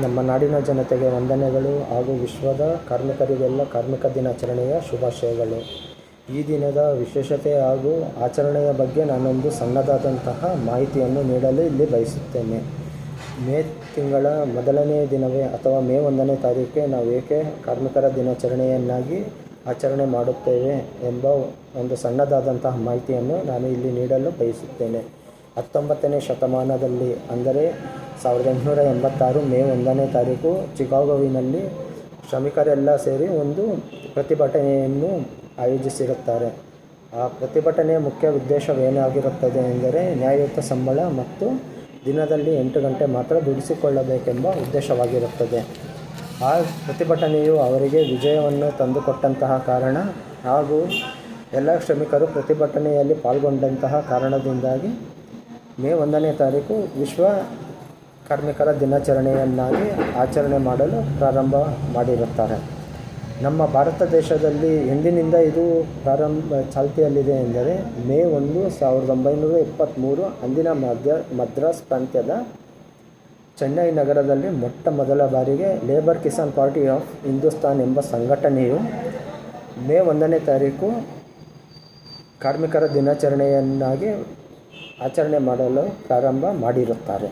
ನಮ್ಮ ನಾಡಿನ ಜನತೆಗೆ ವಂದನೆಗಳು ಹಾಗೂ ವಿಶ್ವದ ಕಾರ್ಮಿಕರಿಗೆಲ್ಲ ಕಾರ್ಮಿಕ ದಿನಾಚರಣೆಯ ಶುಭಾಶಯಗಳು. ಈ ದಿನದ ವಿಶೇಷತೆ ಹಾಗೂ ಆಚರಣೆಯ ಬಗ್ಗೆ ನಾನೊಂದು ಸಣ್ಣದಾದಂತಹ ಮಾಹಿತಿಯನ್ನು ನೀಡಲು ಇಲ್ಲಿ ಬಯಸುತ್ತೇನೆ. ಮೇ ತಿಂಗಳ ಮೊದಲನೇ ದಿನವೇ ಅಥವಾ ಮೇ 1ನೇ ತಾರೀಕೆ ನಾವು ಏಕೆ ಕಾರ್ಮಿಕರ ದಿನಾಚರಣೆಯನ್ನಾಗಿ ಆಚರಣೆ ಮಾಡುತ್ತೇವೆ ಎಂಬ ಒಂದು ಸಣ್ಣದಾದಂತಹ ಮಾಹಿತಿಯನ್ನು ನಾನು ಇಲ್ಲಿ ನೀಡಲು ಬಯಸುತ್ತೇನೆ. 19ನೇ ಶತಮಾನದಲ್ಲಿ ಅಂದರೆ 1886 ಮೇ 1ನೇ ತಾರೀಕು ಚಿಕಾಗೋವಿನಲ್ಲಿ ಶ್ರಮಿಕರೆಲ್ಲ ಸೇರಿ ಒಂದು ಪ್ರತಿಭಟನೆಯನ್ನು ಆಯೋಜಿಸಿರುತ್ತಾರೆ. ಆ ಪ್ರತಿಭಟನೆಯ ಮುಖ್ಯ ಉದ್ದೇಶವೇನಾಗಿರುತ್ತದೆ ಎಂದರೆ ನ್ಯಾಯಯುತ ಸಂಬಳ ಮತ್ತು ದಿನದಲ್ಲಿ 8 ಗಂಟೆ ಮಾತ್ರ ದುಡಿಸಿಕೊಳ್ಳಬೇಕೆಂಬ ಉದ್ದೇಶವಾಗಿರುತ್ತದೆ. ಆ ಪ್ರತಿಭಟನೆಯು ಅವರಿಗೆ ವಿಜಯವನ್ನು ತಂದುಕೊಟ್ಟಂತಹ ಕಾರಣ ಹಾಗೂ ಎಲ್ಲ ಶ್ರಮಿಕರು ಪ್ರತಿಭಟನೆಯಲ್ಲಿ ಪಾಲ್ಗೊಂಡಂತಹ ಕಾರಣದಿಂದಾಗಿ ಮೇ 1ನೇ ತಾರೀಕು ವಿಶ್ವ ಕಾರ್ಮಿಕರ ದಿನಾಚರಣೆಯನ್ನಾಗಿ ಆಚರಣೆ ಮಾಡಲು ಪ್ರಾರಂಭ ಮಾಡಿರುತ್ತಾರೆ. ನಮ್ಮ ಭಾರತ ದೇಶದಲ್ಲಿ ಎಂದಿನಿಂದ ಇದು ಚಾಲ್ತಿಯಲ್ಲಿದೆ ಎಂದರೆ ಮೇ 1, 1923 ಅಂದಿನ ಮದ್ರಾಸ್ ಪ್ರಾಂತ್ಯದ ಚೆನ್ನೈ ನಗರದಲ್ಲಿ ಮೊಟ್ಟ ಮೊದಲ ಬಾರಿಗೆ labour Kisan party of Hindustan ಎಂಬ ಸಂಘಟನೆಯು ಮೇ 1ನೇ ತಾರೀಕು ಕಾರ್ಮಿಕರ ದಿನಾಚರಣೆಯನ್ನಾಗಿ ಆಚರಣೆ ಮಾಡಲು ಪ್ರಾರಂಭ ಮಾಡಿರುತ್ತಾರೆ.